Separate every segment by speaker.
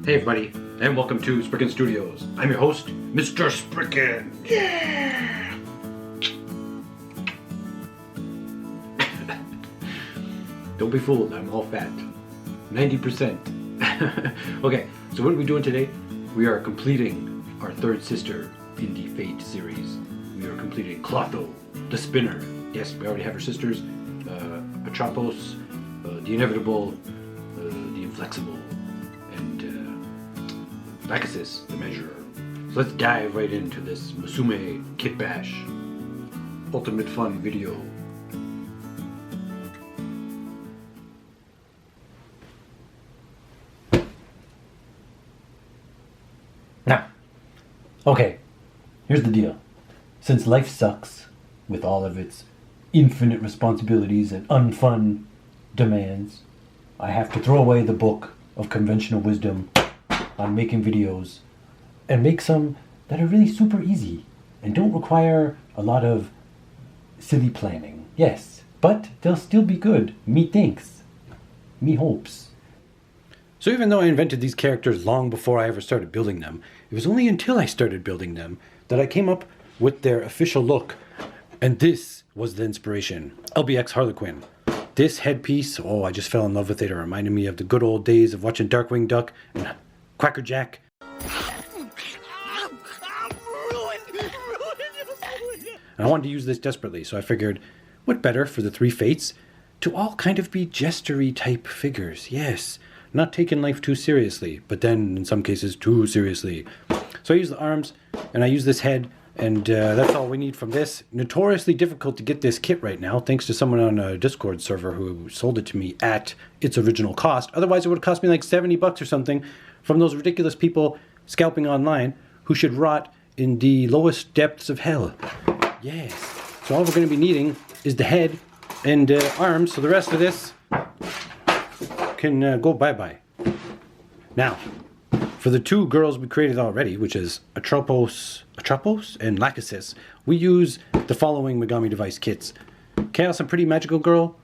Speaker 1: Hey everybody, and welcome to Spriken Studios. I'm your host, Mr.Spriken. Yeah! Don't be fooled, I'm all fat. 90%. Okay, so what are we doing today? We are completing our third sister in the Fate series. We are completing Clotho the Spinner. Yes, we already have her sisters. Atropos, the Inevitable, the Inflexible, and Bacchus, the Measurer. So let's dive right into this Musume Kitbash Ultimate Fun video.
Speaker 2: Now, okay, here's the deal. Since life sucks, with all of its infinite responsibilities and unfun demands, I have to throw away the book of conventional wisdom on making videos and make some that are really super easy and don't require a lot of silly planning. Yes, but they'll still be good. Me thinks. Me hopes.
Speaker 1: So even though I invented these characters long before I ever started building them, it was only until I started building them that I came up with their official look. And this was the inspiration. LBX Harlequin. This headpiece, oh, I just fell in love with it. It reminded me of the good old days of watching Darkwing Duck and Quacker Jack. And I wanted to use this desperately, so I figured, what better for the three fates to all kind of be gestury type figures. Yes, not taking life too seriously, but then in some cases too seriously. So I use the arms and I use this head, and that's all we need from this. Notoriously difficult to get this kit right now, thanks to someone on a Discord server who sold it to me at its original cost. Otherwise it would have cost me like $70 or something from those ridiculous people scalping online who should rot in the lowest depths of hell. Yes. So all we're going to be needing is the head and arms, so the rest of this can go bye-bye. Now, for the two girls we created already, which is Atropos and Lachesis, we use the following Megami device kits. Chaos and Pretty Magical Girl,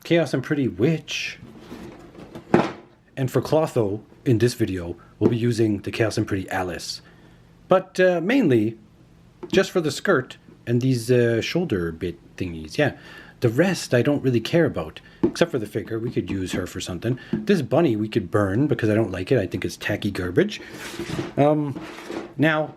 Speaker 1: Chaos and Pretty Witch, and for Clotho, in this video, we'll be using the Chaos and Pretty Alice. But mainly, just for the skirt and these shoulder bit thingies, yeah. The rest I don't really care about, except for the figure. We could use her for something. This bunny we could burn because I don't like it. I think it's tacky garbage. Now,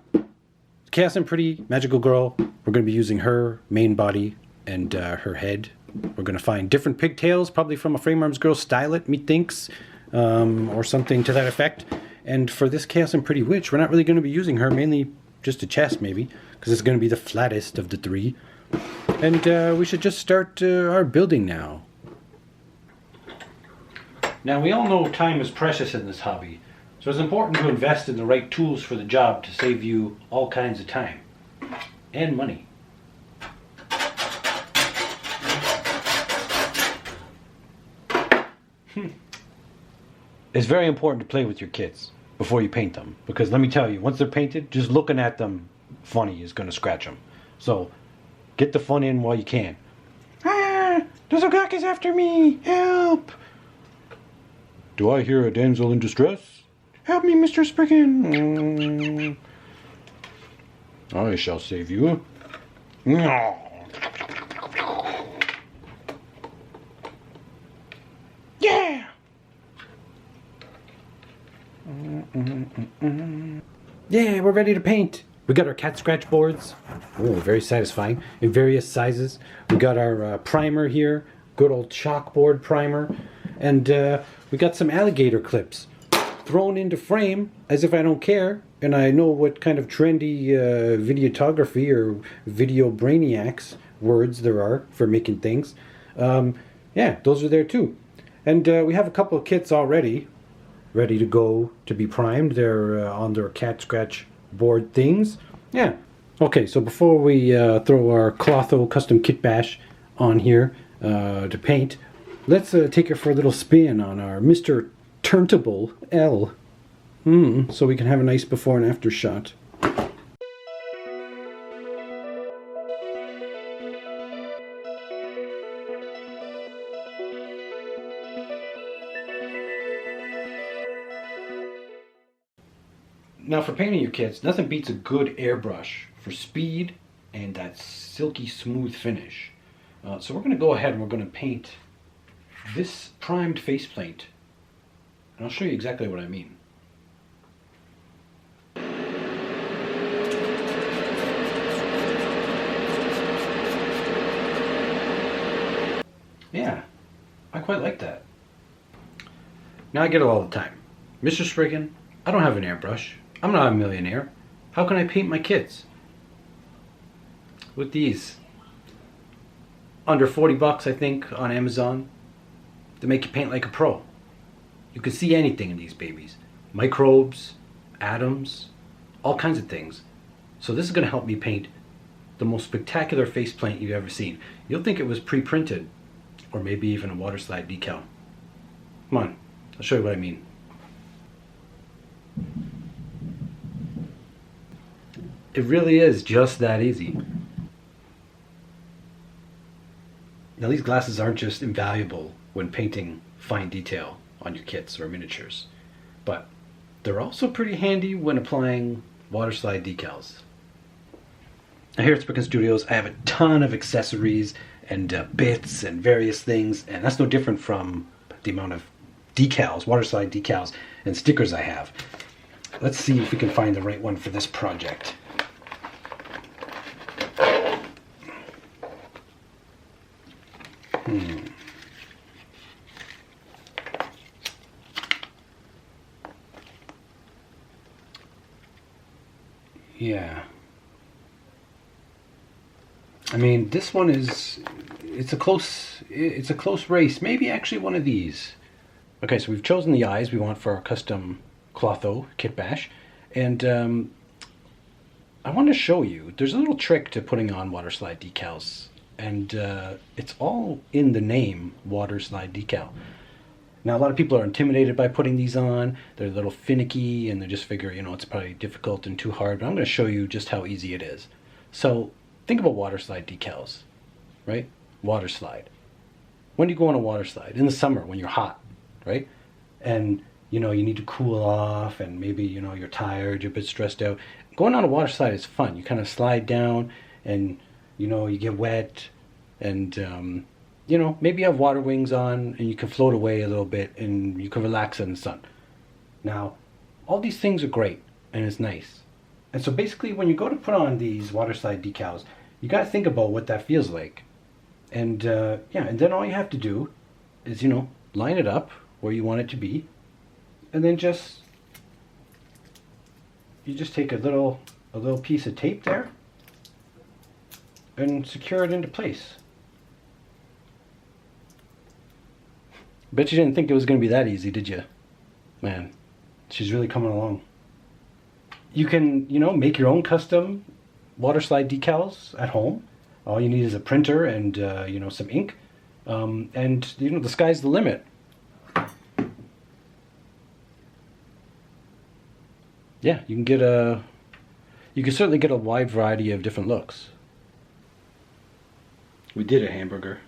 Speaker 1: Chaos and Pretty Magical Girl, we're going to be using her main body and her head. We're going to find different pigtails, probably from a Frame Arms Girl Style It, methinks, or something to that effect. And for this Chaos and Pretty Witch, we're not really going to be using her, mainly just a chest maybe, because it's going to be the flattest of the three. And we should just start our building now. Now, we all know time is precious in this hobby, so it's important to invest in the right tools for the job to save you all kinds of time and money. It's very important to play with your kits before you paint them, because let me tell you, once they're painted, just looking at them funny is going to scratch them. So get the fun in while you can. Ah! The Zogaki's after me! Help! Do I hear a damsel in distress? Help me, Mr. Spriken! I shall save you. Yeah! Yeah, we're ready to paint. We got our cat scratch boards. Oh, very satisfying. In various sizes. We got our primer here. Good old chalkboard primer. And we got some alligator clips thrown into frame as if I don't care. And I know what kind of trendy videography or video brainiacs words there are for making things. Yeah, those are there too. And we have a couple of kits already ready to go to be primed. They're on their cat scratch board things. Yeah. Okay, so before we throw our Clotho custom Kitbash on here to paint, let's take it for a little spin on our Mr. Turntable L. So we can have a nice before and after shot. Now for painting your kits, nothing beats a good airbrush for speed and that silky smooth finish. So we're going to go ahead and we're going to paint this primed faceplate. And I'll show you exactly what I mean. Yeah, I quite like that. Now I get it all the time. Mr.Spriken, I don't have an airbrush. I'm not a millionaire. How can I paint my kits? With these. Under 40 bucks, I think, on Amazon. They make you paint like a pro. You can see anything in these babies. Microbes, atoms, all kinds of things. So this is going to help me paint the most spectacular faceplate you've ever seen. You'll think it was pre-printed, or maybe even a water slide decal. Come on, I'll show you what I mean. It really is just that easy. Now these glasses aren't just invaluable when painting fine detail on your kits or miniatures, but they're also pretty handy when applying water slide decals. Now here at Spriken Studios, I have a ton of accessories and bits and various things, and that's no different from the amount of decals, water slide decals and stickers I have. Let's see if we can find the right one for this project. Yeah. I mean, this one is, it's a close race. Maybe actually one of these. Okay, so we've chosen the eyes we want for our custom Clotho Kitbash. And I want to show you, there's a little trick to putting on water slide decals. And it's all in the name, water slide decal. Now, a lot of people are intimidated by putting these on. They're a little finicky, and they just figure, you know, it's probably difficult and too hard. But I'm going to show you just how easy it is. So, think about water slide decals, right? Water slide. When do you go on a water slide? In the summer, when you're hot, right? And, you know, you need to cool off, and maybe, you know, you're tired, you're a bit stressed out. Going on a water slide is fun. You kind of slide down, and, you know, you get wet, and, you know, maybe you have water wings on and you can float away a little bit and you can relax in the sun. Now, all these things are great and it's nice. And so basically when you go to put on these water slide decals, you got to think about what that feels like. And yeah, and then all you have to do is, you know, line it up where you want it to be. And then you just take a little piece of tape there and secure it into place. Bet you didn't think it was going to be that easy, did you? Man, she's really coming along. You can, you know, make your own custom water slide decals at home. All you need is a printer and, you know, some ink. And, you know, the sky's the limit. Yeah, you can certainly get a wide variety of different looks. We did a hamburger.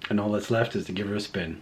Speaker 1: And all that's left is to give her a spin.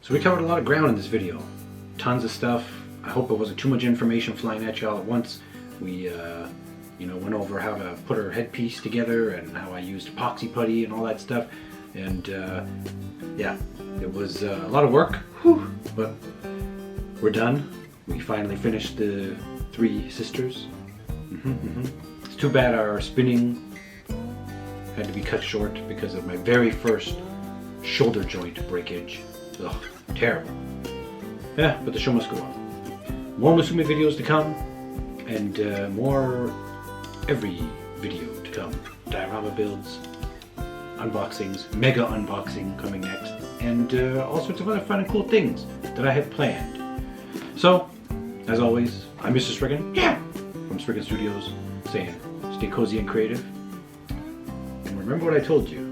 Speaker 1: So we covered a lot of ground in this video. Tons of stuff. I hope it wasn't too much information flying at you all at once. We went over how to put our headpiece together and how I used epoxy putty and all that stuff. And yeah, it was a lot of work, but we're done. We finally finished the 3 sisters. It's too bad our spinning had to be cut short because of my very first shoulder joint breakage. Ugh, terrible. Yeah, but the show must go on. More Musume videos to come, and more every video to come. Diorama builds, unboxings, mega unboxing coming next, and all sorts of other fun and cool things that I have planned. So, as always, I'm Mr.Spriken, from Spriken Studios, saying stay cozy and creative. And remember what I told you.